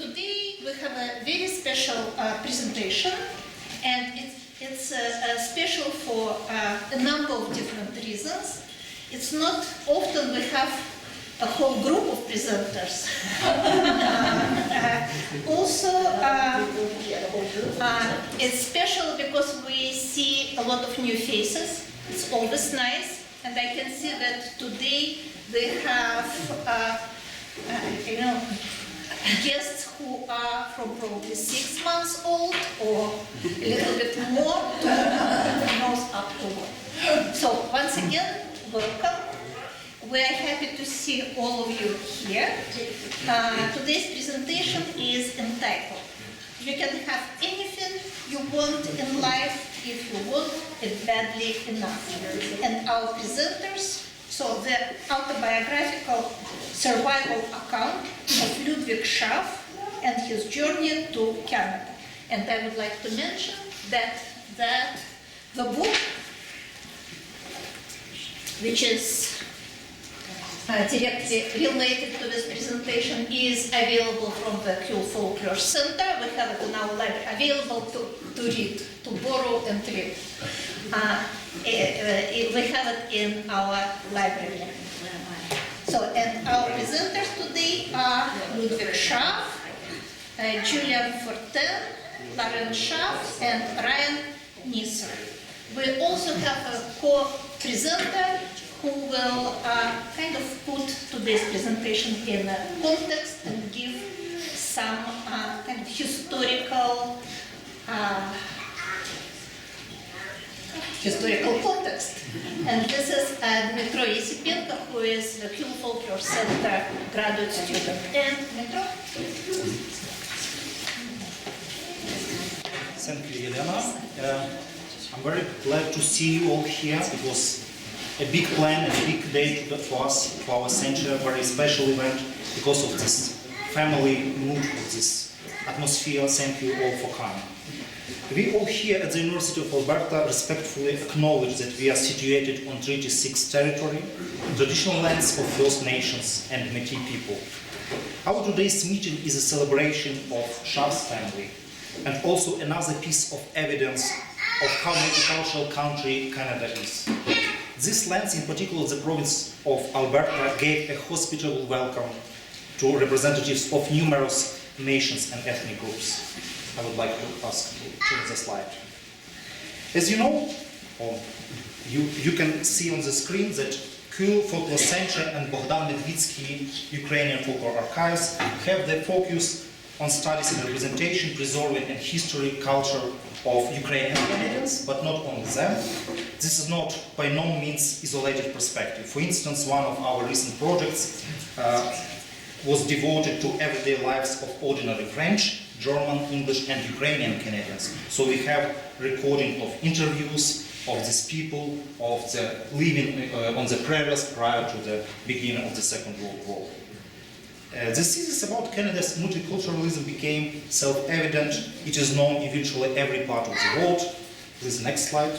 Today we have a very special presentation, and it's special for a number of different reasons. It's not often we have a whole group of presenters. Also, it's special because we see a lot of new faces. It's always nice, and I can see that today they have, guests who are from probably 6 months old or a little bit more to nose up to one. So once again, welcome. We are happy to see all of you here. Today's presentation is entitled, "You can have anything you want in life if you want it badly enough." And our presenters, so the autobiographical survival account of Ludwig Schaaf and his journey to Canada. And I would like to mention that the book, which is directly related to this presentation, is available from the Kule Folklore Center. We have it in our library, available to read, to borrow and read. We have it in our library. So, and our presenters today are Ludwig Schaaf, Jillian Fortin, Lorene Schaaf, and Ryan Neeser. We also have a co-presenter who will kind of put today's presentation in a context and give some kind of historical context. And this is Dmitro Yesipenko, who is the Kule Folklore Center graduate student. And Dmitro? Thank you, Elena. I'm very glad to see you all here. It was a big plan, a big day for us, for our center, a very special event because of this family mood, of this atmosphere. Thank you all for coming. We all here at the University of Alberta respectfully acknowledge that we are situated on Treaty 6 territory, traditional lands of First Nations and Métis people. Our today's meeting is a celebration of Schaaf's family and also another piece of evidence of how multicultural country Canada is. These lands, in particular the province of Alberta, gave a hospitable welcome to representatives of numerous nations and ethnic groups. I would like to ask to change the slide. As you know, or you can see on the screen that Kule Folklore Center and Bogdan Medvitsky Ukrainian Folklore Archives have their focus on studies and representation, preserving and history, culture of Ukrainian Canadians, but not only them. This is not by no means isolated perspective. For instance, one of our recent projects was devoted to everyday lives of ordinary French, German, English and Ukrainian Canadians. So we have recording of interviews of these people, of the living on the prairies prior to the beginning of the Second World War. The thesis about Canada's multiculturalism became self-evident. It is known in virtually every part of the world. Please, next slide.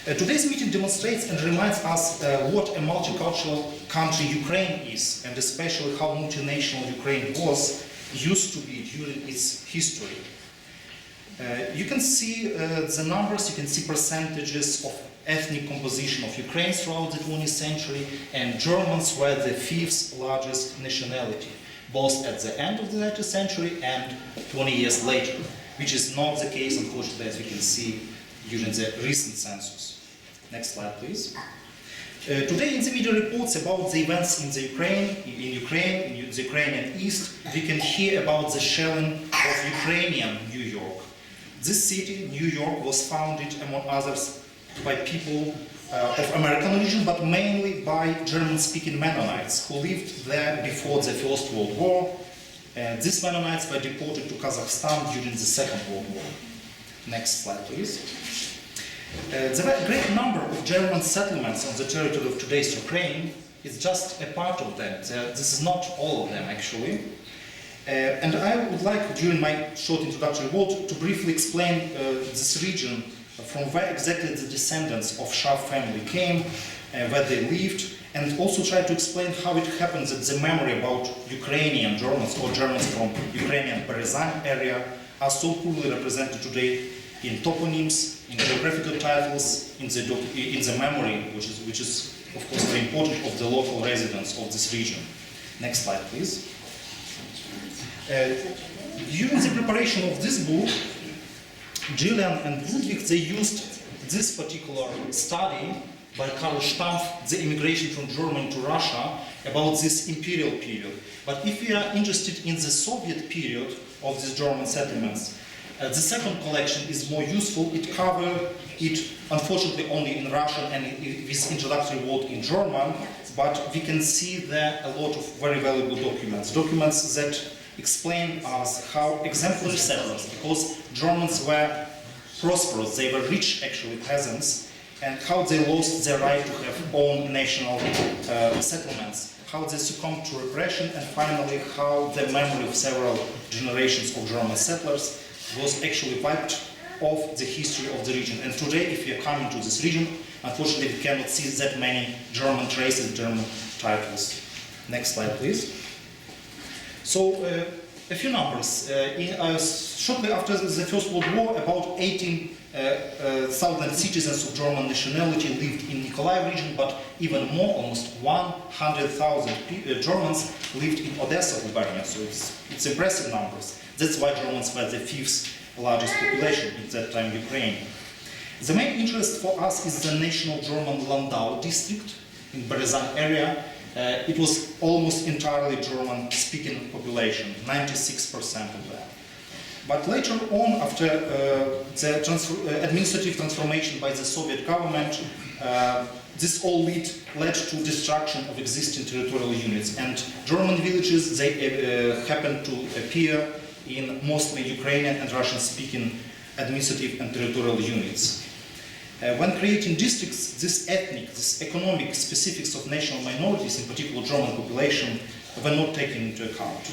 Today's meeting demonstrates and reminds us what a multicultural country Ukraine is, and especially how multinational Ukraine used to be during its history. You can see the numbers, you can see percentages of ethnic composition of Ukraine throughout the 20th century, and Germans were the 5th largest nationality, both at the end of the 19th century and 20 years later, which is not the case, unfortunately, as we can see during the recent census. Next slide, please. Today in the media reports about the events in the Ukrainian East, we can hear about the shelling of Ukrainian New York. This city, New York, was founded, among others, by people of American origin, but mainly by German-speaking Mennonites who lived there before the First World War. These Mennonites were deported to Kazakhstan during the Second World War. Next slide, please. There were a great number of German settlements on the territory of today's Ukraine. It's just a part of them. This is not all of them, actually. And I would like, during my short introductory word, to briefly explain this region, from where exactly the descendants of Schaaf family came, where they lived, and also try to explain how it happens that the memory about Ukrainian Germans or Germans from Ukrainian Berezan area are so poorly represented today in toponyms, in geographical titles, in the memory, which is of course very important, of the local residents of this region. Next slide, please. During the preparation of this book, Jillian and Ludwig, they used this particular study by Karl Stampf, the immigration from Germany to Russia, about this imperial period. But if we are interested in the Soviet period of these German settlements, the second collection is more useful. It covers it, unfortunately, only in Russian and with introductory word in German, but we can see there a lot of very valuable documents. Documents that explain us how exemplary settlers, because Germans were prosperous, they were rich, actually, peasants, and how they lost their right to have own national settlements, how they succumbed to repression, and finally how the memory of several generations of German settlers was actually wiped off the history of the region. And today, if we are coming to this region, unfortunately we cannot see that many German traces, German titles. Next slide, please. So, a few numbers. Shortly after the First World War, about 18,000 citizens of German nationality lived in Nikolaev region, but even more, almost 100,000 Germans lived in Odessa, Bulgaria. So it's impressive numbers. That's why Germans were the fifth largest population in that time Ukraine. The main interest for us is the national German Landau district in Berezan area. It was almost entirely German-speaking population, 96% of that. But later on, after the administrative transformation by the Soviet government, this all led to destruction of existing territorial units. And German villages, they happened to appear in mostly Ukrainian and Russian-speaking administrative and territorial units. When creating districts, this ethnic, this economic specifics of national minorities, in particular German population, were not taken into account.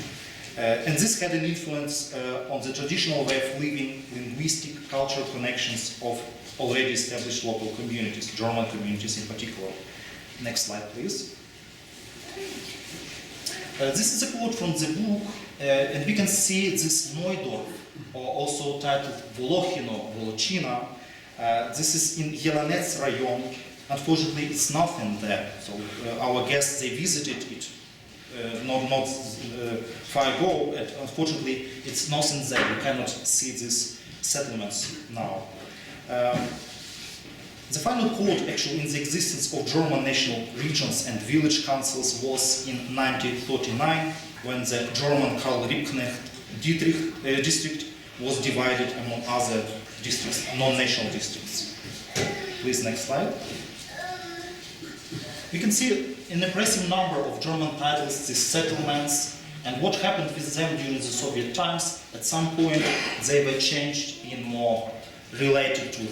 And this had an influence on the traditional way of living, linguistic, cultural connections of already established local communities, German communities in particular. Next slide, please. This is a quote from the book, and we can see this Neudorf, or also titled Volochino, Volochina. This is in Yelanets Rayon. Unfortunately, it's nothing there. So our guests, they visited it not far ago. And unfortunately, it's nothing there. You cannot see these settlements now. The final quote, actually, in the existence of German national regions and village councils was in 1939, when the German Karl Liebknecht district was divided among other districts, non-national districts. Please, next slide. We can see an impressive number of German titles, these settlements, and what happened with them during the Soviet times. At some point, they were changed in more related to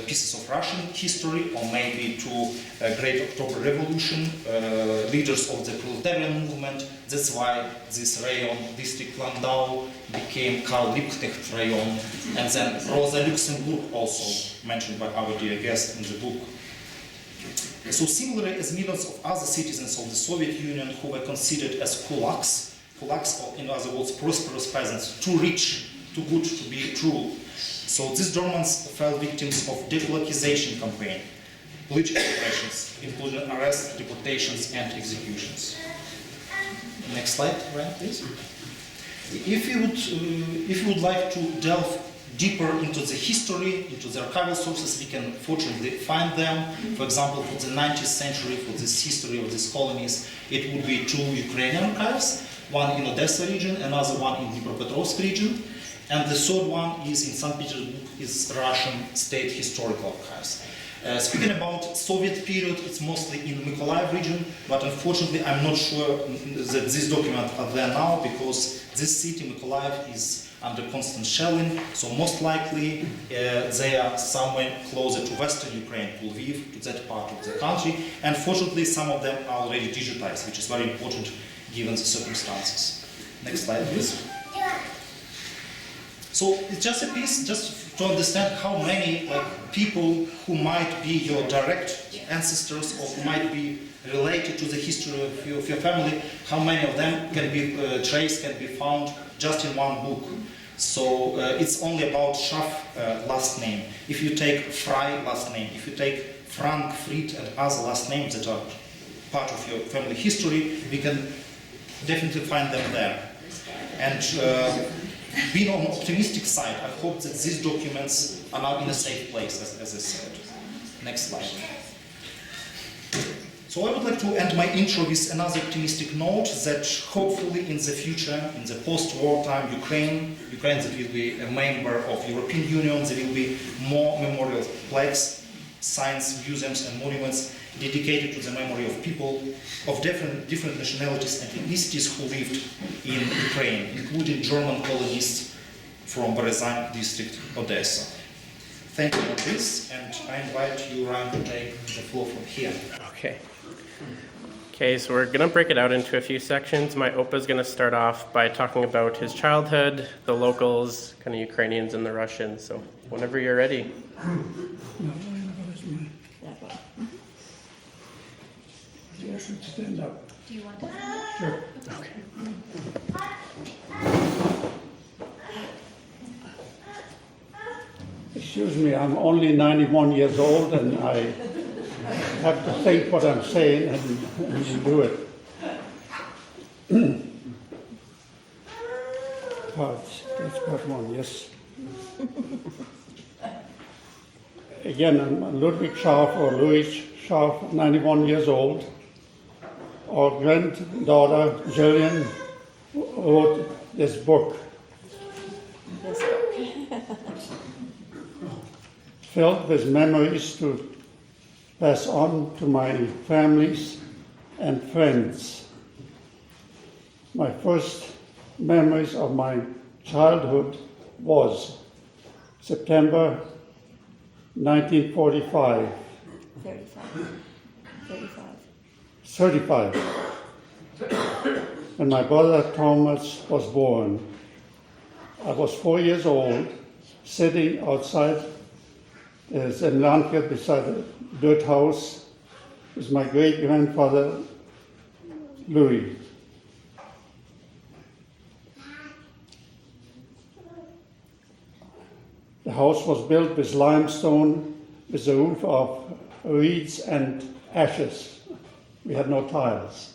pieces of Russian history, or maybe to Great October Revolution, leaders of the proletarian movement. That's why this rayon, district Landau, became Karl Liebknecht rayon, and then Rosa Luxemburg, also mentioned by our dear guest in the book. So similarly as millions of other citizens of the Soviet Union who were considered as kulaks, or in other words prosperous peasants, too rich, too good to be true. So these Germans fell victims of dekulakization campaign, political repressions, including arrests, deportations, and executions. Next slide, Ryan, please. If you would like to delve deeper into the history, into the archival sources, we can fortunately find them. For example, for the 19th century, for this history of these colonies, it would be two Ukrainian archives, one in Odessa region, another one in Dnipropetrovsk region. And the third one is in St. Petersburg, is Russian State Historical Archives. Speaking about Soviet period, it's mostly in Mykolaiv region, but unfortunately I'm not sure that these documents are there now, because this city, Mykolaiv, is under constant shelling, so most likely they are somewhere closer to western Ukraine, to Lviv, to that part of the country, and fortunately some of them are already digitized, which is very important given the circumstances. Next slide, please. So it's just a piece, just to understand how many people who might be your direct ancestors or who might be related to the history of your family, how many of them can be traced, can be found just in one book. So it's only about Schaaf last name. If you take Frey last name, if you take Frank, Fried and other last names that are part of your family history, we can definitely find them there. And being on the optimistic side, I hope that these documents are now in a safe place, as I said. Next slide. So I would like to end my intro with another optimistic note that hopefully in the future, in the post-war time, Ukraine that will be a member of European Union, there will be more memorial plaques, signs, museums and monuments dedicated to the memory of people of different nationalities and ethnicities who lived in Ukraine, including German colonists from Berezan district, Odessa. Thank you for this, and I invite you, Ryan, to take the floor from here. Okay, so we're going to break it out into a few sections. My Opa is going to start off by talking about his childhood, the locals, kind of Ukrainians and the Russians. So whenever you're ready. You should stand up. Do you want to? Sure. Okay. Excuse me, I'm only 91 years old and I have to think what I'm saying and do it. That's part one, yes. Again, I'm Ludwig Schaaf or Louis Schaaf, 91 years old. Our granddaughter, Jillian, wrote this book. Filled with memories to pass on to my families and friends. My first memories of my childhood was September 1945. 35. When my brother Thomas was born. I was 4 years old, sitting outside in Landgeld beside a dirt house with my great-grandfather Louis. The house was built with limestone with a roof of reeds and ashes. We had no tiles.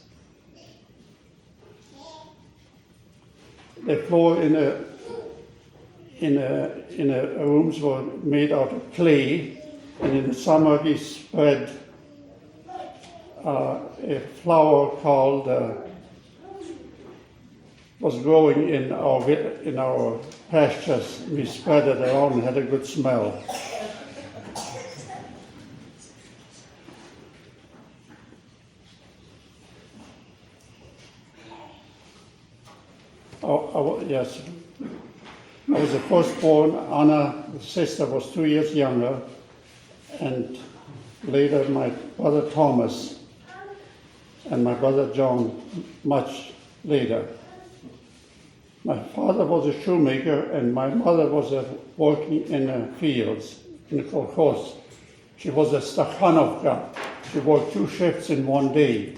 The floor in the rooms were made out of clay, and in the summer we spread a flower called was growing in our pastures. We spread it around and had a good smell. Yes. I was the firstborn. Anna, the sister, was 2 years younger, and later my brother Thomas and my brother John much later. My father was a shoemaker and my mother was working in the fields, in the kolkhoz. She was a stakhanovka. She worked 2 shifts in one day.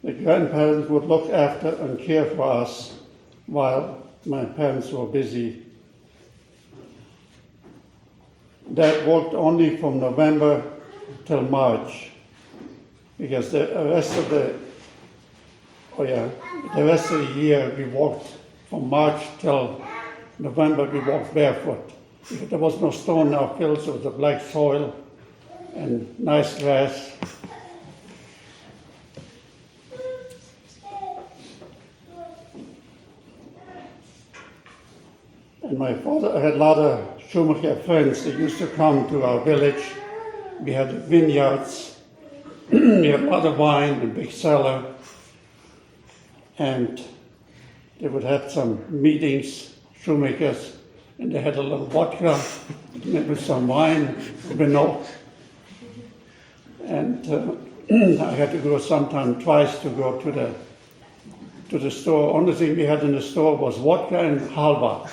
The grandparents would look after and care for us while my parents were busy. Dad worked only from November till March, because the rest of the year we walked from March till November. We walked barefoot because there was no stone in our fields. It was a black soil and nice grass. And my father had a lot of shoemaker friends that used to come to our village. We had vineyards, we had a lot of wine, a big cellar, and they would have some meetings, shoemakers, and they had a little vodka, maybe some wine, and I had to go sometime twice to go to to the store. Only thing we had in the store was vodka and halva.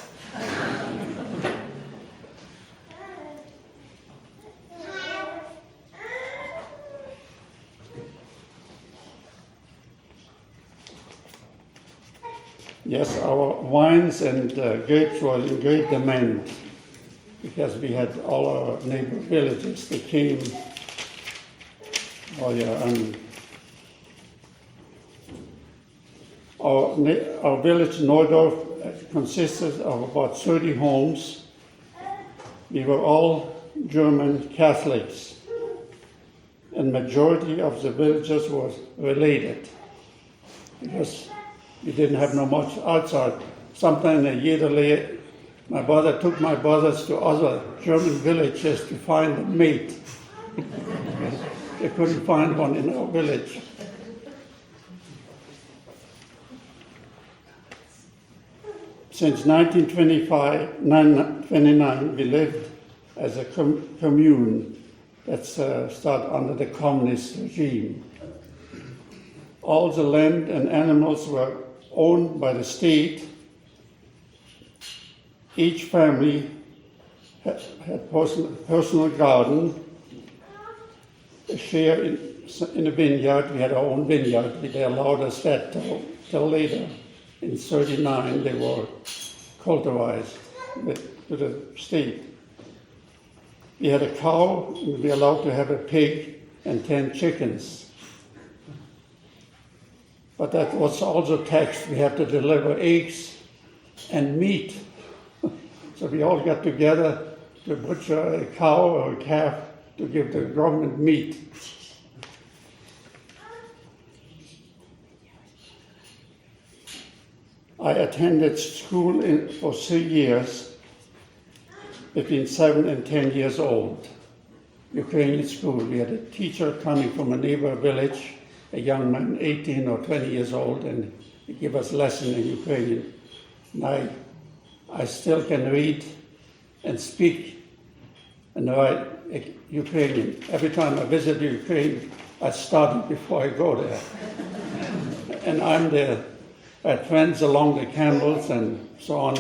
Yes, our wines and grapes were in great demand because we had all our neighbor villages that came. Oh yeah, and our village Neudorf consisted of about 30 homes. We were all German Catholics, and majority of the villages was related because we didn't have no much outside. Sometime a year later, my brother took my brothers to other German villages to find a mate. They couldn't find one in our village. Since 1929, we lived as a commune that started under the communist regime. All the land and animals were owned by the state. Each family had personal garden, a share in a vineyard. We had our own vineyard. They allowed us that till later. In 1939, they were cultivated to the state. We had a cow, and we were allowed to have a pig and 10 chickens. But that was also taxed. We had to deliver eggs and meat. So we all got together to butcher a cow or a calf to give the government meat. I attended school for 3 years, between 7 and 10 years old. Ukrainian school. We had a teacher coming from a neighbor village, a young man, 18 or 20 years old, and he gave us lessons in Ukrainian. And I still can read and speak and write Ukrainian. Every time I visit Ukraine, I study before I go there. And I'm there. I had friends along the canals and so on.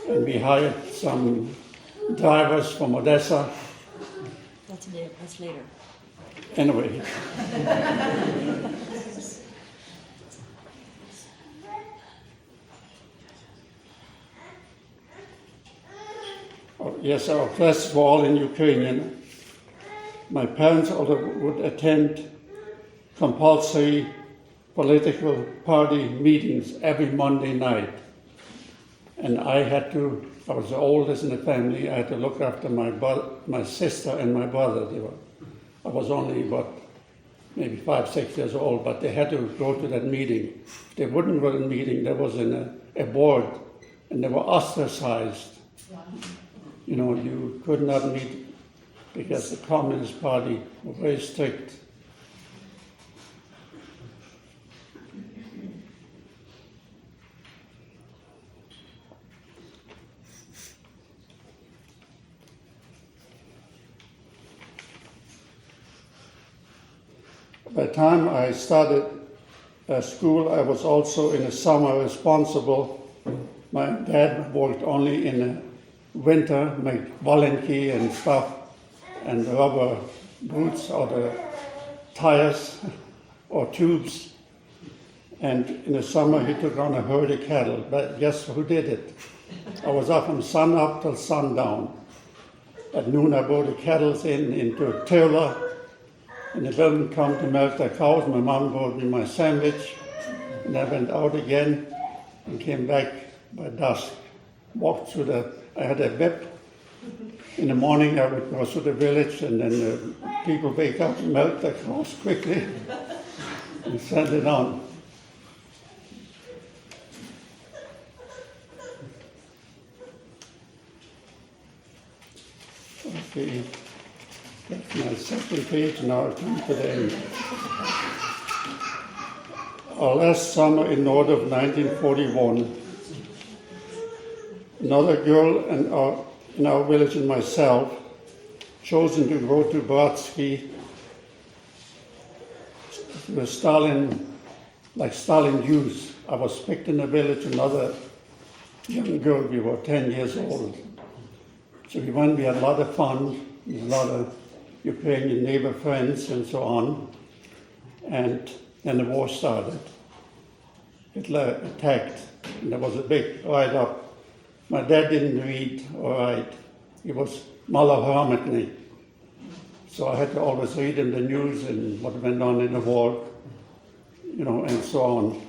And we hired some drivers from Odessa. That's later. Anyway. Yes, our classes were all in Ukrainian. My parents also would attend compulsory political party meetings every Monday night. And I was the oldest in the family, I had to look after my sister and my brother. I was only maybe 5, 6 years old, but they had to go to that meeting. If they wouldn't go to the meeting, there was a board, and they were ostracized. You know, you could not meet because the Communist Party were very strict. By the time I started school, I was also in the summer responsible. My dad worked only in the winter, made Valenki and stuff, and rubber boots or the tires or tubes. And in the summer, he took on a herd of cattle. But guess who did it? I was up from sun up till sundown. At noon, I brought the cattle into a trailer. And the women come to milk their cows. My mom brought me my sandwich, and I went out again and came back by dusk. Walked through I had a whip. In the morning, I would go through the village, and then people wake up and milk their cows quickly and send it on. Okay. That's my second page, now I come to the end. Our last summer in North of 1941, another girl in our village and myself chosen to go to Bratsky, the Stalin like Stalin Jews. I was picked in the village, another young girl, we were 10 years old. So we went, we had a lot of fun, with a lot of Ukrainian neighbor friends and so on. And then the war started. Hitler attacked, and there was a big write-up. My dad didn't read or write. He was malahramatny. So I had to always read in the news and what went on in the war, and so on.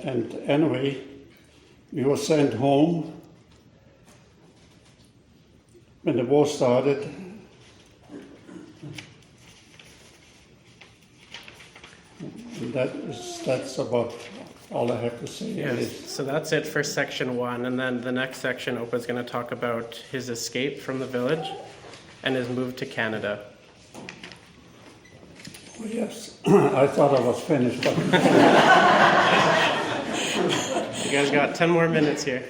And anyway, we were sent home when the war started. And that's about all I have to say. Yes, so that's it for section 1, and then the next section, Opa's going to talk about his escape from the village and his move to Canada. Oh, yes, I thought I was finished, but You guys got 10 more minutes here.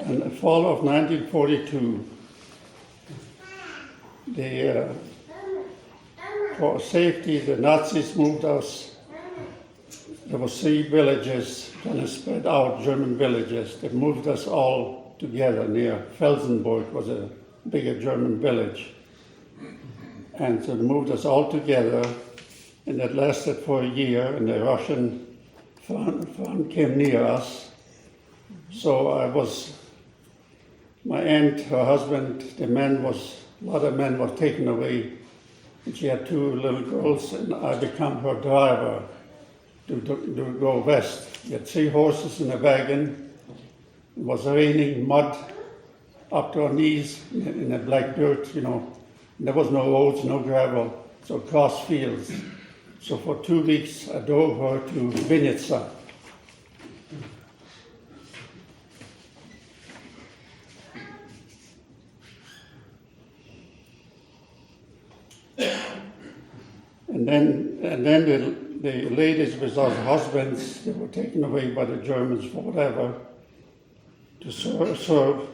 in the fall of 1942, for safety, the Nazis moved us. There were 3 villages, kind of spread out, German villages. They moved us all together near Felsenburg, was a bigger German village. And so they moved us all together, and that lasted for a year, and the Russian front came near us. So my aunt, her husband, a lot of men were taken away. And she had 2 little girls, and I became her driver to go west. We had 3 horses in a wagon. It was raining, mud up to our knees in the black dirt, There was no roads, no gravel, so cross fields. So for 2 weeks, I drove her to Vinica. And then the ladies with our husbands, they were taken away by the Germans for whatever, to serve.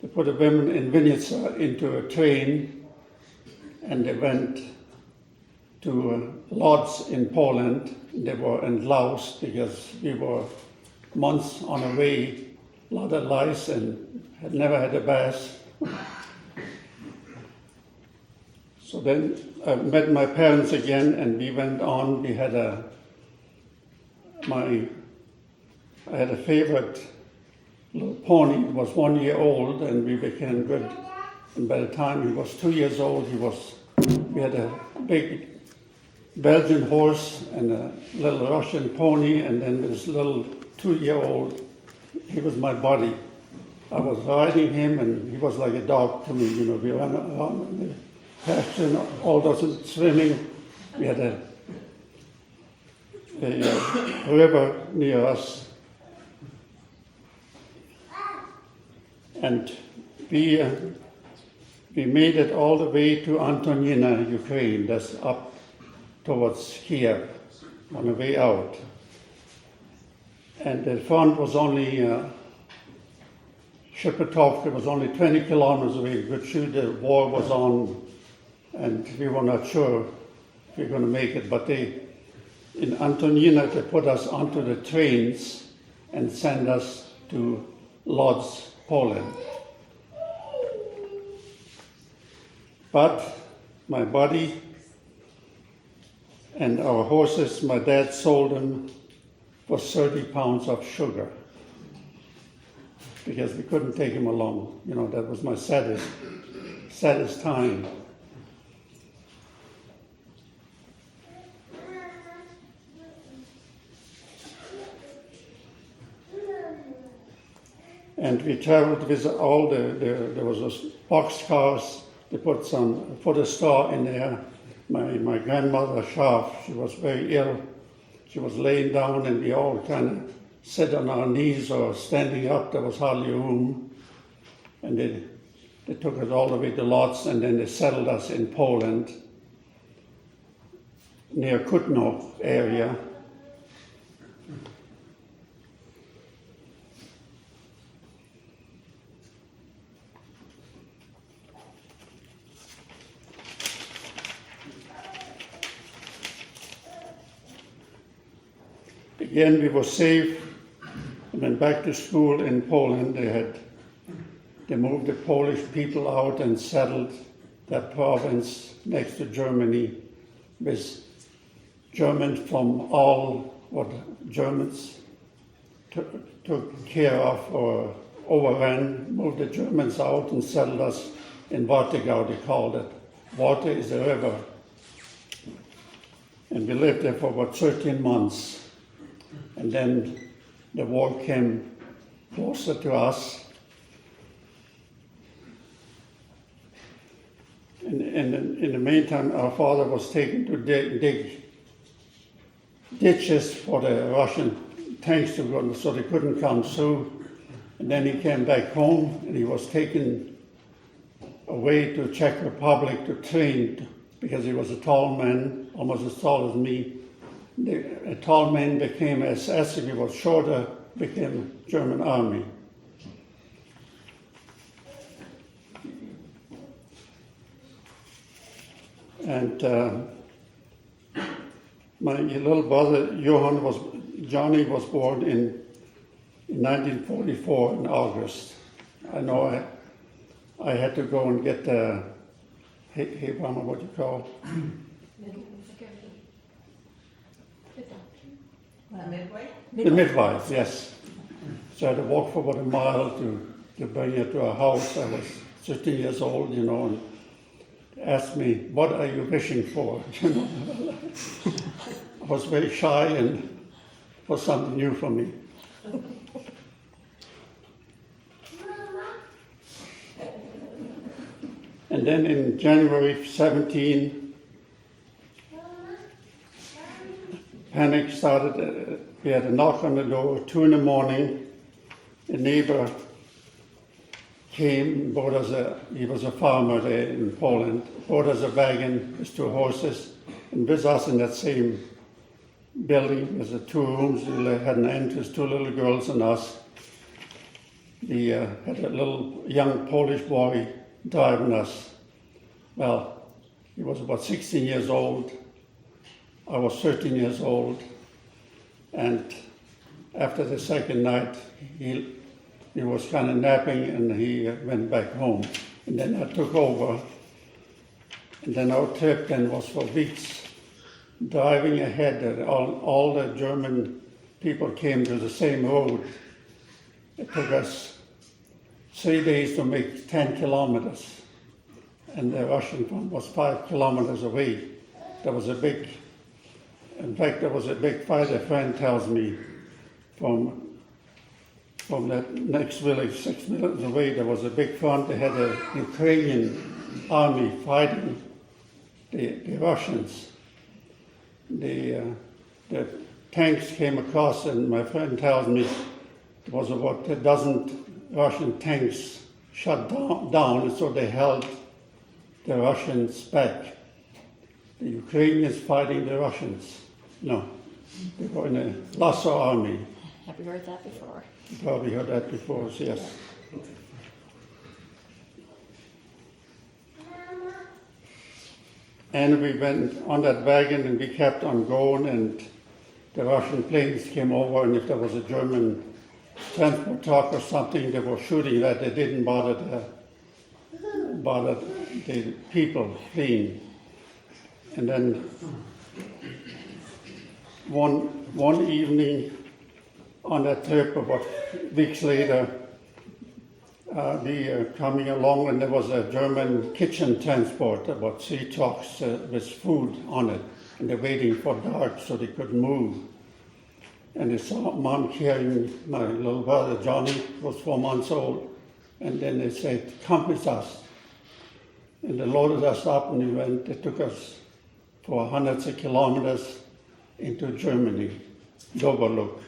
They put the women in Vinica into a train, and they went to Lodz in Poland. They were in Laos because we were months on the way, a lot of lice, and had never had a bath. So then I met my parents again, and we went on. We had I had a favorite little pony. It was 1 year old, and we became good. And by the time he was 2 years old, we had a big Belgian horse and a little Russian pony, and then this little 2-year-old, he was my buddy. I was riding him, and he was like a dog to me. We ran around in the pasture and all those swimming. We had a river near us, and we made it all the way to Antonina, Ukraine. That's up towards Kiev, on the way out. And the front was only, Shepetovka was only 20 kilometers away. But the war was on, and we were not sure if we were going to make it. But in Antonina, they put us onto the trains and sent us to Lodz, Poland. But my body and our horses, my dad sold them for 30 pounds of sugar because we couldn't take him along. That was my saddest time. And we traveled with all there was those boxcars. They put a straw in there. My grandmother Schaaf, she was very ill. She was laying down, and we all kind of sat on our knees or standing up. There was hardly room. And they took us all the way to Lodz, and then they settled us in Poland, near Kutno area. again, we were safe. And went back to school in Poland. They moved the Polish people out and settled that province next to Germany with Germans from all what Germans took care of or overran, moved the Germans out and settled us in Wartegau, they called it. Water is a river. And we lived there for about 13 months. And then the war came closer to us. And in the meantime, our father was taken to dig ditches for the Russian tanks to go, so they couldn't come through. And then he came back home, and he was taken away to Czech Republic to train, because he was a tall man, almost as tall as me. A tall man became SS, if he was shorter, became German army. And my little brother Johnny was born in 1944 in August. I know I had to go and get the, hey, Mama, what do you call? The midwife, yes. So I had to walk for about a mile to bring her to our house. I was 15 years old, you know, and asked me, what are you wishing for? You know, I was very shy and it was something new for me. And then in January 17, panic started. We had a knock on the door, 2 a.m. A neighbor came, bought us he was a farmer there in Poland, bought us a wagon with 2 horses, and with us in that same building, there's 2 rooms, we had an entrance, 2 little girls and us. He had a little young Polish boy driving us. Well, he was about 16 years old. I was 13 years old. And after the second night, he was kind of napping and he went back home. And then I took over. And then our trip then was for weeks, driving ahead. All the German people came to the same road. It took us 3 days to make 10 kilometers. And the Russian front was 5 kilometers away. There was a big fight. A friend tells me from that next village, 6 minutes away, there was a big front. They had a Ukrainian army fighting the Russians. The tanks came across, and my friend tells me there was about a dozen Russian tanks shut down, and so they held the Russians back. The Ukrainians fighting the Russians. No, they were in a lesser army. Have you heard that before? You probably heard that before, yes. And we went on that wagon and we kept on going, and the Russian planes came over, and if there was a German transport truck or something, they were shooting that. They didn't bother the people fleeing. And then one evening on that trip, about weeks later, we coming along, and there was a German kitchen transport, about 3 trucks with food on it, and they're waiting for dark so they could move. And they saw Mom carrying my little brother Johnny, who was 4 months old, and then they said, "Come with us." And they loaded us up, and we went. They took us for hundreds of kilometers into Germany, Doberluck.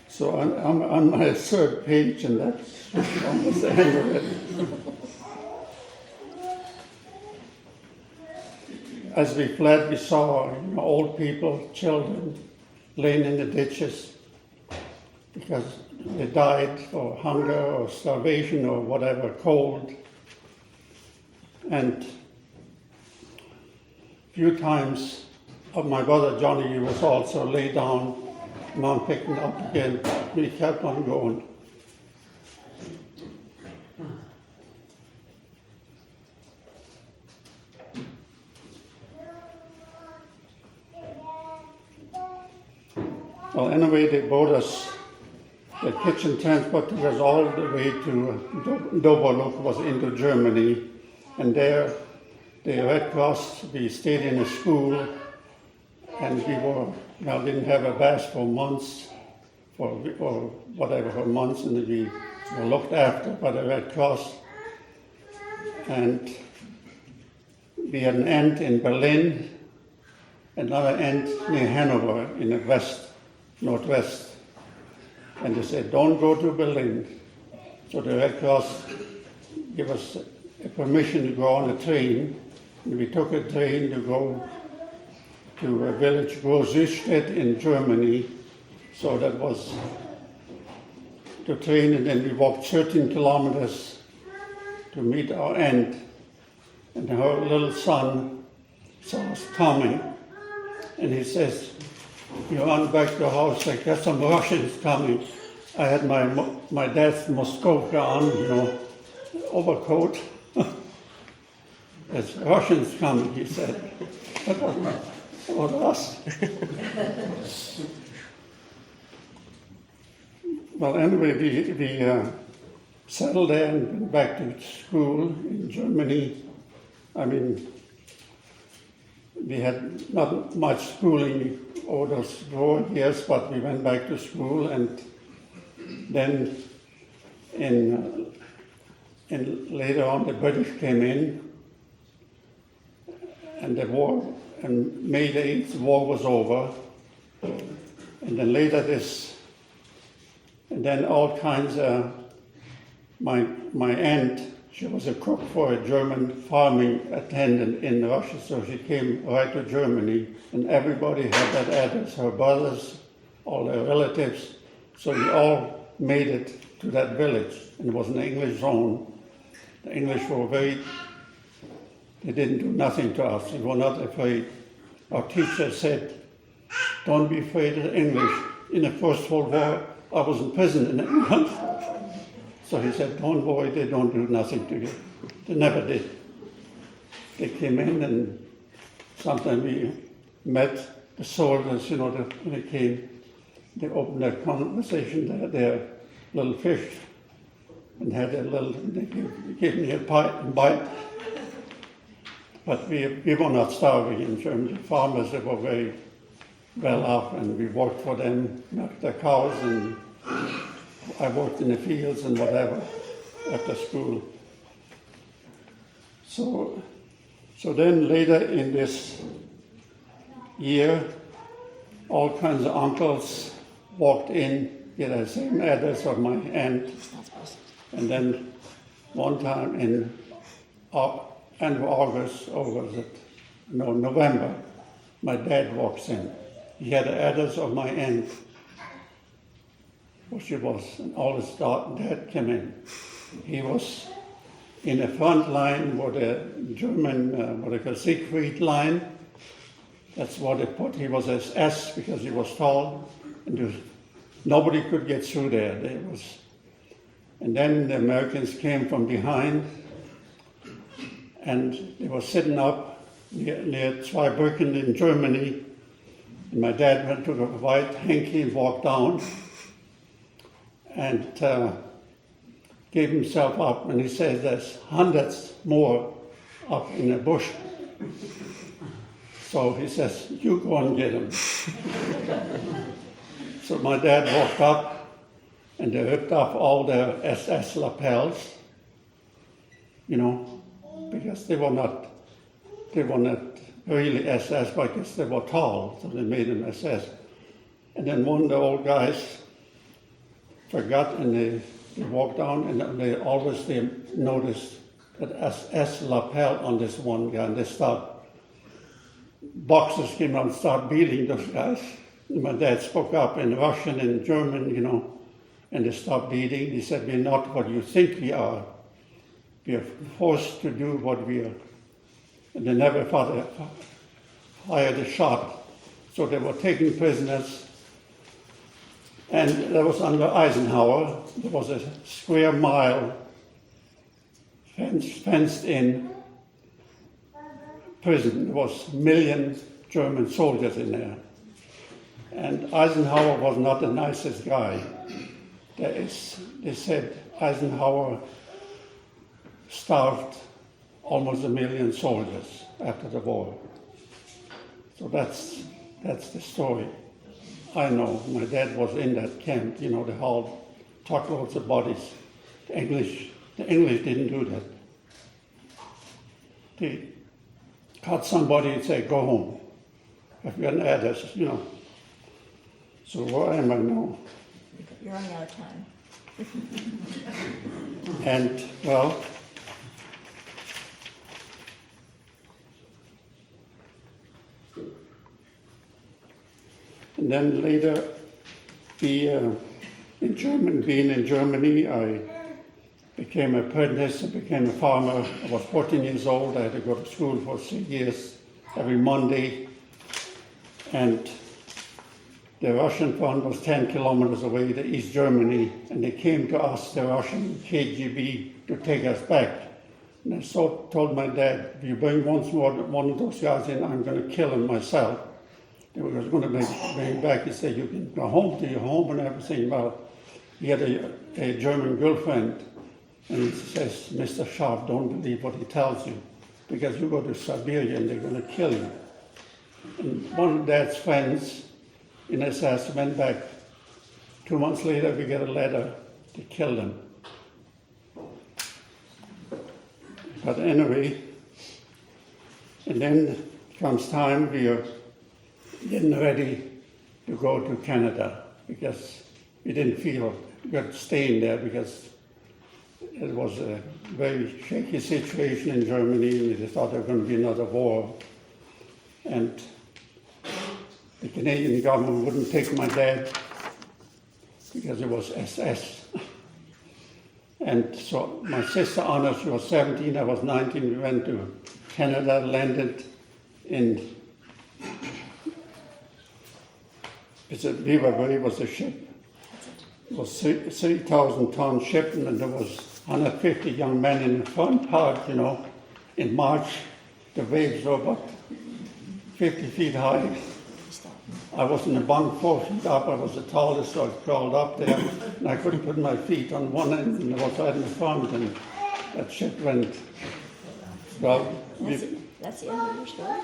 So I'm on my 3rd page, and that's almost the end of it. as we fled, we saw old people, children, laying in the ditches because they died for hunger or starvation or whatever, cold. And a few times my brother Johnny was also laid down. Mom picked him up again. We kept on going. Well, anyway, they brought us, the kitchen transported us all the way to Doberluk, was into Germany. And there, the Red Cross, we stayed in a school, and didn't have a bath for months, for whatever, for months, and we were looked after by the Red Cross. And we had an aunt in Berlin, another aunt near Hanover in the northwest. And they said, don't go to Berlin. So the Red Cross gave us permission to go on a train. And we took a train to go to a village, Großüstedt in Germany. So that was the train, and then we walked 13 kilometers to meet our aunt. And her little son saw us coming, and he says, "You run back to the house, I got some Russians coming." I had my dad's Moskovka on, overcoat. There's Russians coming, he said. That was us. Well, anyway, we settled there and went back to school in Germany. I mean, we had not much schooling over those 4 years, but we went back to school, and then later on the British came in, and the war, and May the 8th, the war was over, and then later and then all kinds of, my aunt, she was a cook for a German farming attendant in Russia, so she came right to Germany, and everybody had that address, her brothers, all their relatives, so we all made it to that village, and it was an English zone. The English were they didn't do nothing to us, we were not afraid. Our teacher said, "Don't be afraid of the English." In the First World War, I was in prison in England. So he said, "Don't worry, they don't do nothing to you." They never did. They came in, and sometimes we met the soldiers, when they came. They opened their conversation, their little fish, and had they gave me a bite. But we were not starving in Germany. The farmers, they were very well off, and we worked for them, milked their cows, and I worked in the fields and whatever after school. So then later in this year, all kinds of uncles walked in, get the same address of my aunt. And then one time in end of August, or was it? No, November, my dad walks in. He had the address of my aunt, where she was, and all his dad came in. He was in the front line where the German, what they call Siegfried line. That's what they put. He was SS because he was tall, and nobody could get through there. And then the Americans came from behind, and they were sitting up near Zweibrücken in Germany. And my dad went to the white hanky and walked down, and gave himself up, and he said, "There's hundreds more up in the bush." So he says, "You go and get them." So my dad walked up, and they ripped off all their SS lapels, because they were not really SS, but I guess they were tall, so they made them SS. And then one of the old guys forgot, and they walked down, and they noticed that SS lapel on this one guy, and they stopped. boxers came out and started beating those guys. My dad spoke up in Russian and German, and they stopped beating. He said, we're not what you think we are. We are forced to do what we are. And they never fired a shot. So they were taking prisoners. And that was under Eisenhower. There was a square mile fenced in prison. There was a million German soldiers in there. And Eisenhower was not the nicest guy. They said Eisenhower starved almost 1 million soldiers after the war. So that's the story. I know. My dad was in that camp, they hauled truckloads of bodies. The English didn't do that. They caught somebody and say, go home. If you're an address, So where am I now? You're running out of time. And, well, and then later, being in Germany, I became an apprentice, I became a farmer. I was 14 years old. I had to go to school for 3 years every Monday. And the Russian front was 10 kilometers away to East Germany, and they came to us, the Russian KGB, to take us back. And I told my dad, if you bring once more one of those guys in, I'm going to kill him myself. They were going to bring him back. He said, you can go home to your home and everything. Well, he had a German girlfriend, and he says, Mr. Schaaf, don't believe what he tells you, because you go to Siberia and they're going to kill you. And one of Dad's friends in SS went back. 2 months later, we get a letter to kill them. But anyway, and then comes time we are getting ready to go to Canada, because we didn't feel good staying there, because it was a very shaky situation in Germany, and they thought there was going to be another war. And the Canadian government wouldn't take my dad because it was SS. And so my sister Anna, she was 17, I was 19, we went to Canada, landed in Beaver Bay was a ship. It was 3,000-ton ship, and there was 150 young men in the front part, In March, the waves were about 50 feet high. I was in the bunk 4 feet up. I was the tallest, so I crawled up there, and I couldn't put my feet on one end, and I was right in the front, and that ship went. Well, That's the end of your story?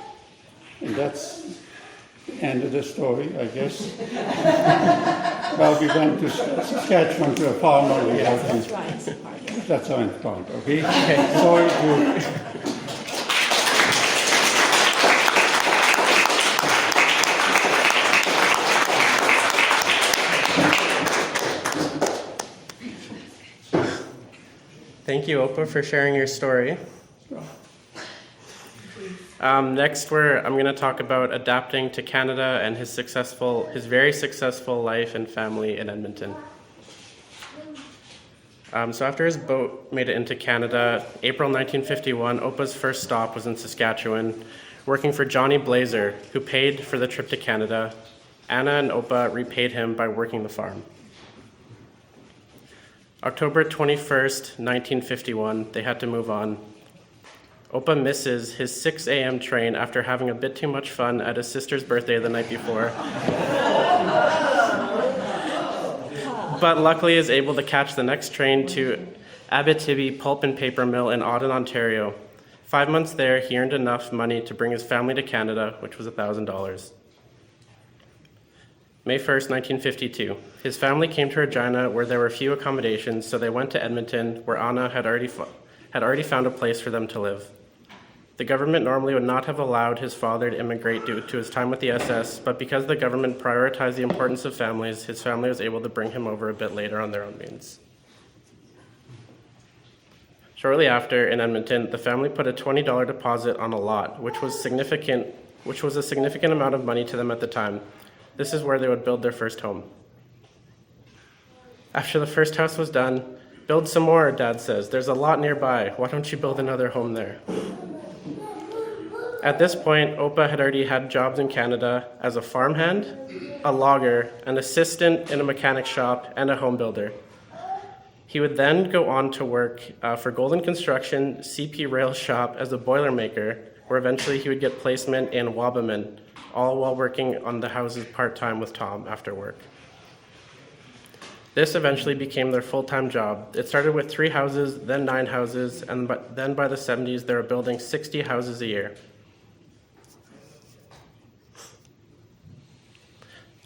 and that's the end of the story, I guess. Well, we went to Saskatchewan to a farmer. That's Ryan's part. That's Ryan's part, okay? Sorry to... Thank you, Opa, for sharing your story. Next, I'm going to talk about adapting to Canada and his very successful life and family in Edmonton. So after his boat made it into Canada, April 1951, Opa's first stop was in Saskatchewan, working for Johnny Blazer, who paid for the trip to Canada. Anna and Opa repaid him by working the farm. October 21st, 1951, they had to move on. Opa misses his 6 a.m. train after having a bit too much fun at his sister's birthday the night before. But luckily is able to catch the next train to Abitibi Pulp and Paper Mill in Auden, Ontario. 5 months there, he earned enough money to bring his family to Canada, which was $1,000. May 1st, 1952. His family came to Regina where there were few accommodations, so they went to Edmonton, where Anna had already found a place for them to live. The government normally would not have allowed his father to immigrate due to his time with the SS, but because the government prioritized the importance of families, his family was able to bring him over a bit later on their own means. Shortly after, in Edmonton, the family put a $20 deposit on a lot, which was significant which was a significant amount of money to them at the time. This is where they would build their first home. After the first house was done, "Build some more," Dad says. "There's a lot nearby. Why don't you build another home there?" At this point, Opa had already had jobs in Canada as a farmhand, a logger, an assistant in a mechanic shop, and a home builder. He would then go on to work for Golden Construction, CP Rail Shop as a boilermaker, where eventually he would get placement in Wabamun, all while working on the houses part-time with Tom after work. This eventually became their full-time job. It started with 3 houses, then 9 houses, and then by the 70s, they were building 60 houses a year.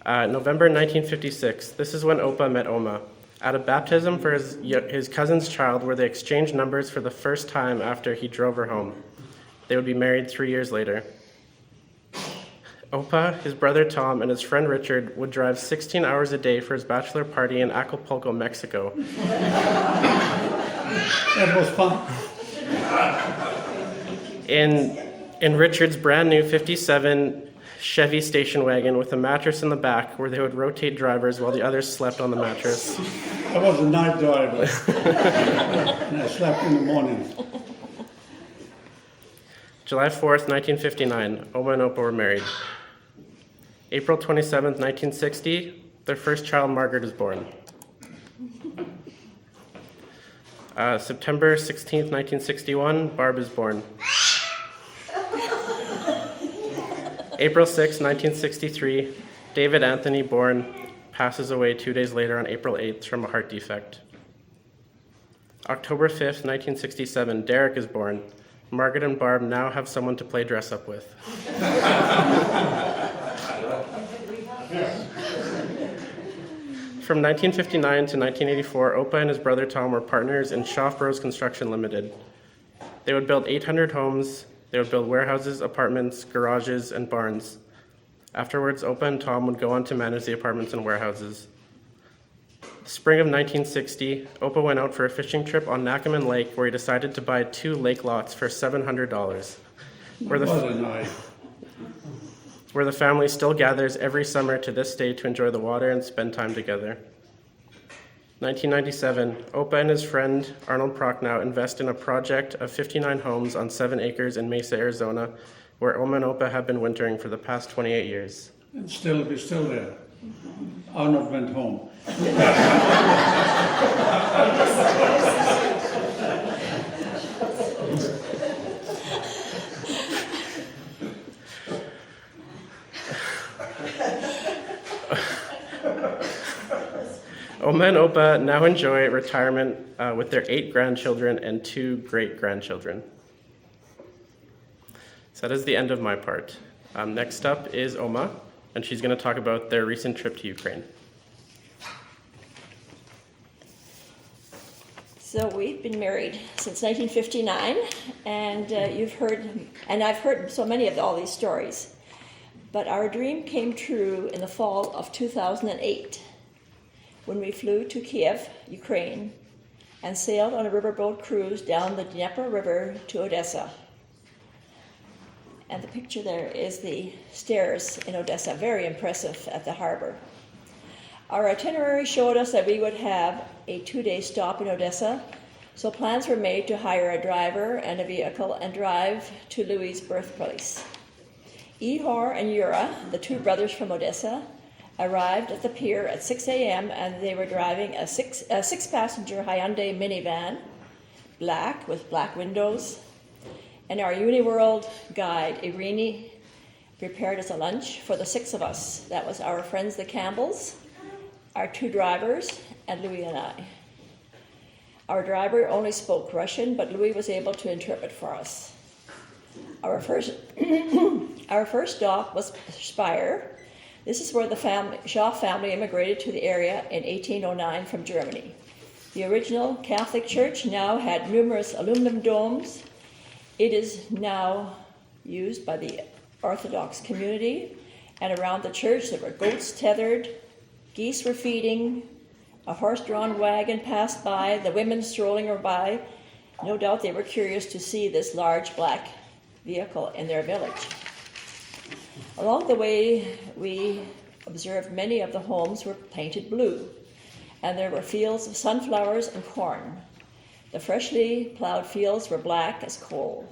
November 1956, this is when Opa met Oma, at a baptism for his cousin's child where they exchanged numbers for the first time after he drove her home. They would be married 3 years later. Opa, his brother Tom, and his friend Richard would drive 16 hours a day for his bachelor party in Acapulco, Mexico. That was fun. In Richard's brand new 57 Chevy station wagon with a mattress in the back where they would rotate drivers while the others slept on the mattress. I was a night driver. And I slept in the morning. July 4th, 1959, Oma and Opa were married. April 27th, 1960, their first child, Margaret, is born. September 16th, 1961, Barb is born. April 6, 1963, David Anthony, born, passes away 2 days later on April 8th from a heart defect. October 5th, 1967, Derek is born. Margaret and Barb now have someone to play dress up with. From 1959 to 1984, Opa and his brother Tom were partners in Schaaf Bros Construction Limited. They would build 800 homes. They would build warehouses, apartments, garages, and barns. Afterwards, Opa and Tom would go on to manage the apartments and warehouses. Spring of 1960, Opa went out for a fishing trip on Nakaman Lake where he decided to buy 2 lake lots for $700, where the family still gathers every summer to this day to enjoy the water and spend time together. 1997, Opa and his friend Arnold Prochnow invest in a project of 59 homes on 7 acres in Mesa, Arizona, where Oma and Opa have been wintering for the past 28 years. And we're still there. Arnold went home. Oma and Opa now enjoy retirement with their 8 grandchildren and 2 great-grandchildren. So that is the end of my part. Next up is Oma, and she's going to talk about their recent trip to Ukraine. So we've been married since 1959, and I've heard so many of all these stories. But our dream came true in the fall of 2008 when we flew to Kiev, Ukraine, and sailed on a riverboat cruise down the Dnieper River to Odessa. And the picture there is the stairs in Odessa, very impressive at the harbor. Our itinerary showed us that we would have a 2-day stop in Odessa, so plans were made to hire a driver and a vehicle and drive to Louis' birthplace. Ihor and Yura, the 2 brothers from Odessa, arrived at the pier at 6 a.m. and they were driving a six-passenger Hyundai minivan, black with black windows. And our Uniworld guide, Irini, prepared us a lunch for the 6 of us. That was our friends, the Campbells, our 2 drivers, and Louis and I. Our driver only spoke Russian, but Louis was able to interpret for us. Our first stop was Speyer. This is where the Schaaf family immigrated to the area in 1809 from Germany. The original Catholic Church now had numerous aluminum domes. It is now used by the Orthodox community, and around the church there were goats tethered, geese were feeding, a horse-drawn wagon passed by, the women strolling by. No doubt they were curious to see this large black vehicle in their village. Along the way, we observed many of the homes were painted blue, and there were fields of sunflowers and corn. The freshly plowed fields were black as coal.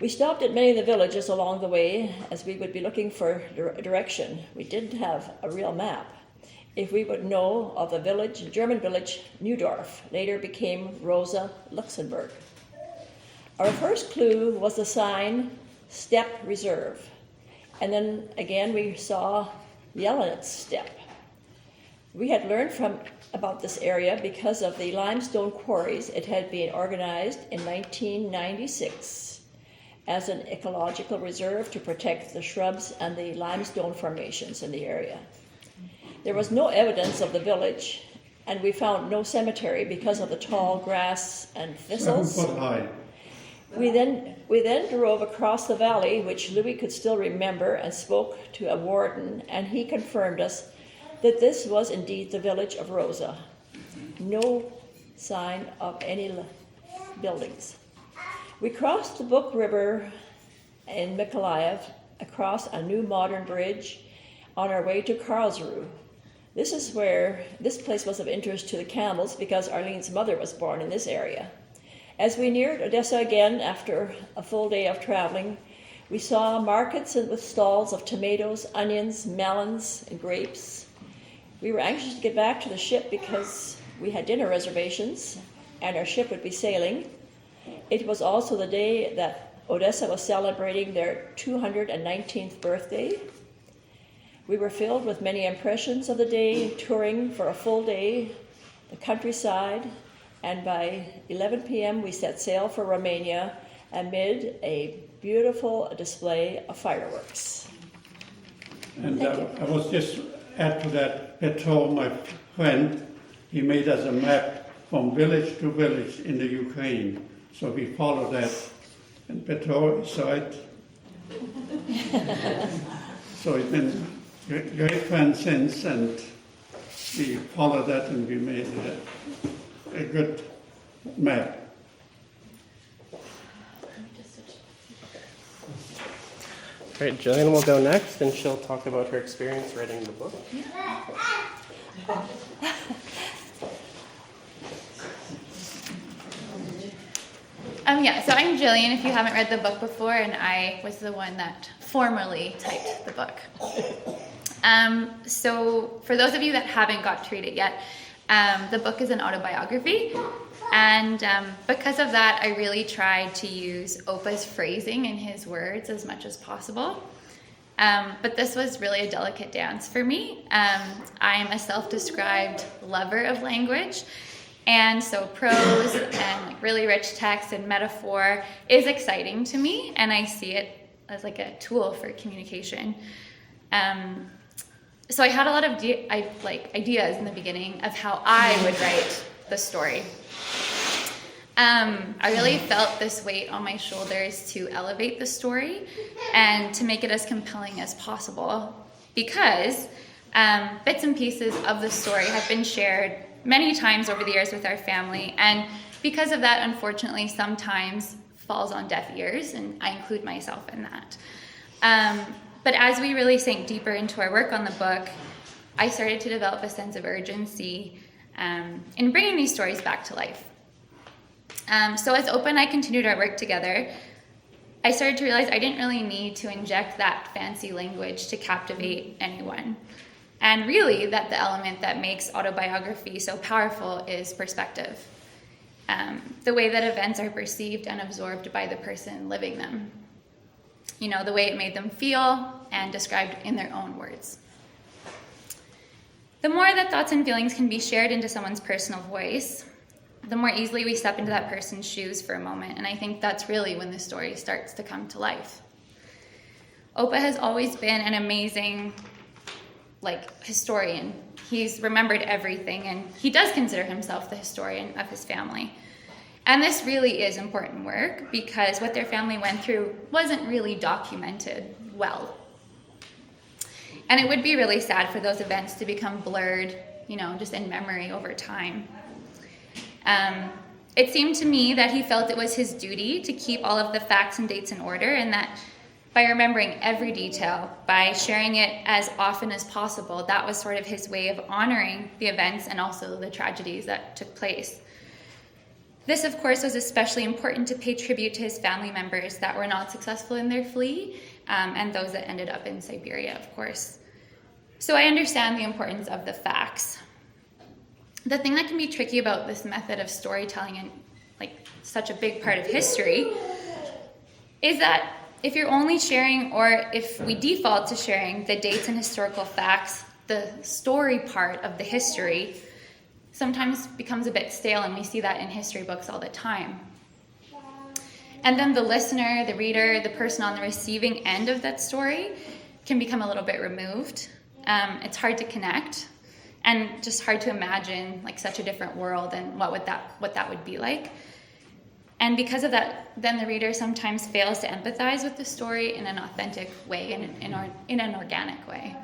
We stopped at many of the villages along the way as we would be looking for direction. We didn't have a real map. If we would know of the village, German village Neudorf, later became Rosa Luxemburg. Our first clue was the sign, Steppe Reserve. And then again we saw Jelinets Steppe. We had learned about this area because of the limestone quarries. It had been organized in 1996 as an ecological reserve to protect the shrubs and the limestone formations in the area. There was no evidence of the village, and we found no cemetery because of the tall grass and thistles. 7 foot high. We then drove across the valley, which Louis could still remember, and spoke to a warden, and he confirmed us that this was indeed the village of Rosa. No sign of any buildings. We crossed the Buk River in Mykolaiv, across a new modern bridge, on our way to Karlsruhe. This place was of interest to the camels because Arlene's mother was born in this area. As we neared Odessa again after a full day of traveling, we saw markets with stalls of tomatoes, onions, melons, and grapes. We were anxious to get back to the ship because we had dinner reservations and our ship would be sailing. It was also the day that Odessa was celebrating their 219th birthday. We were filled with many impressions of the day, touring for a full day, the countryside, and by 11 p.m. we set sail for Romania amid a beautiful display of fireworks. And I was just add to that, Petro, my friend, he made us a map from village to village in the Ukraine. So we followed that, and Petro is right. So it's been great friends since, and we followed that and we made a good map. All right, Jillian will go next, and she'll talk about her experience writing the book. So I'm Jillian, if you haven't read the book before, and I was the one that formerly typed the book. So for those of you that haven't got to read it yet, the book is an autobiography, and because of that, I really tried to use Opa's phrasing in his words as much as possible. But this was really a delicate dance for me. I'm a self-described lover of language, and so prose and really rich text and metaphor is exciting to me, and I see it as like a tool for communication. So I had a lot of ideas in the beginning of how I would write the story. I really felt this weight on my shoulders to elevate the story and to make it as compelling as possible, because bits and pieces of the story have been shared many times over the years with our family, and because of that, unfortunately, sometimes falls on deaf ears, and I include myself in that. But as we really sank deeper into our work on the book, I started to develop a sense of urgency in bringing these stories back to life. So as Opa and I continued our work together, I started to realize I didn't really need to inject that fancy language to captivate anyone. And really, that the element that makes autobiography so powerful is perspective. The way that events are perceived and absorbed by the person living them. You know, the way it made them feel and described in their own words. The more that thoughts and feelings can be shared into someone's personal voice, the more easily we step into that person's shoes for a moment, and I think that's really when the story starts to come to life. Opa has always been an amazing, historian. He's remembered everything, and he does consider himself the historian of his family. And this really is important work, because what their family went through wasn't really documented well. And it would be really sad for those events to become blurred, just in memory over time. It seemed to me that he felt it was his duty to keep all of the facts and dates in order, and that by remembering every detail, by sharing it as often as possible. That was sort of his way of honoring the events and also the tragedies that took place. This, of course, was especially important to pay tribute to his family members that were not successful in their flee, and those that ended up in Siberia, of course. So I understand the importance of the facts. The thing that can be tricky about this method of storytelling and such a big part of history is that if you're only sharing, or if we default to sharing the dates and historical facts, the story part of the history sometimes becomes a bit stale, and we see that in history books all the time. And then the listener, the reader, the person on the receiving end of that story can become a little bit removed. It's hard to connect, and just hard to imagine such a different world and what that would be like. And because of that, then the reader sometimes fails to empathize with the story in an authentic way, in an organic way.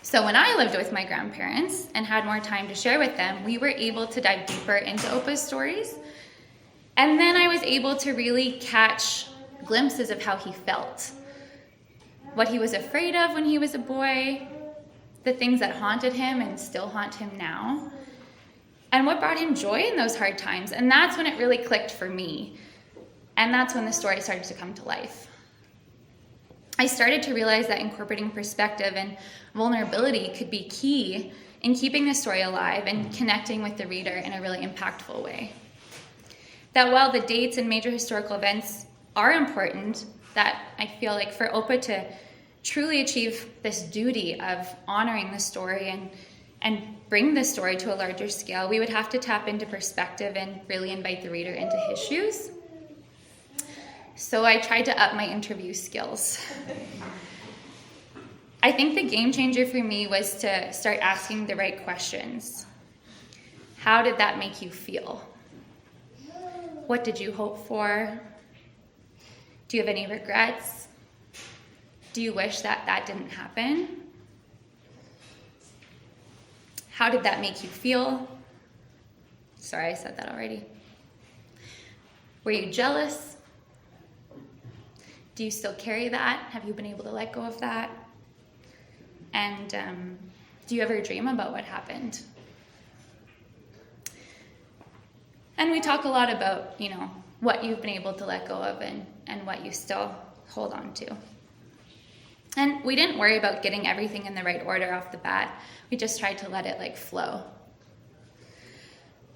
So when I lived with my grandparents and had more time to share with them, we were able to dive deeper into Opa's stories. And then I was able to really catch glimpses of how he felt, what he was afraid of when he was a boy, the things that haunted him and still haunt him now, and what brought him joy in those hard times. And that's when it really clicked for me. And that's when the story started to come to life. I started to realize that incorporating perspective and vulnerability could be key in keeping the story alive and connecting with the reader in a really impactful way. That while the dates and major historical events are important, that I feel like for Opa to truly achieve this duty of honoring the story and bring the story to a larger scale, we would have to tap into perspective and really invite the reader into his shoes. So I tried to up my interview skills. I think the game changer for me was to start asking the right questions. How did that make you feel? What did you hope for? Do you have any regrets? Do you wish that didn't happen? How did that make you feel? Sorry, I said that already. Were you jealous? Do you still carry that? Have you been able to let go of that? And do you ever dream about what happened? And we talk a lot about, what you've been able to let go of and what you still hold on to. And we didn't worry about getting everything in the right order off the bat. We just tried to let it flow.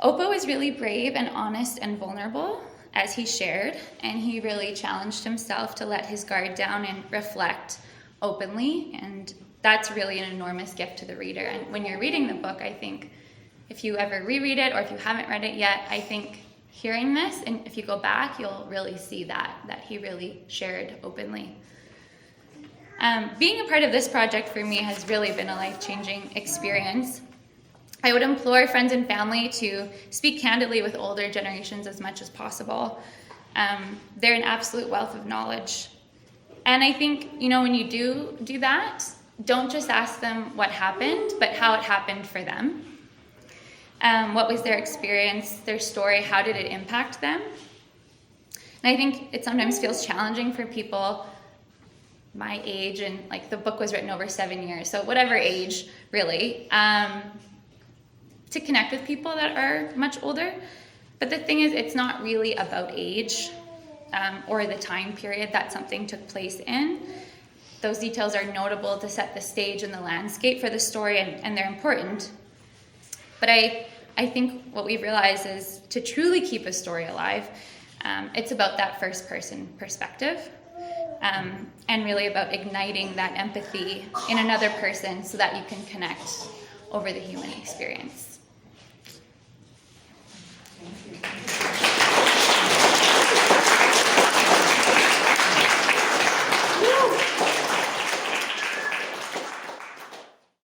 Opa was really brave and honest and vulnerable as he shared, and he really challenged himself to let his guard down and reflect openly, and that's really an enormous gift to the reader. And when you're reading the book, I think if you ever reread it or if you haven't read it yet, I think hearing this, and if you go back, you'll really see that he really shared openly. Being a part of this project for me has really been a life-changing experience. I would implore friends and family to speak candidly with older generations as much as possible. They're an absolute wealth of knowledge. And I think, when you do that, don't just ask them what happened, but how it happened for them. What was their experience, their story, how did it impact them? And I think it sometimes feels challenging for people my age, and the book was written over 7 years, so whatever age, really, to connect with people that are much older. But the thing is, it's not really about age or the time period that something took place in. Those details are notable to set the stage and the landscape for the story, and they're important. But I think what we realize is to truly keep a story alive, it's about that first person perspective, and really about igniting that empathy in another person so that you can connect over the human experience. Thank you.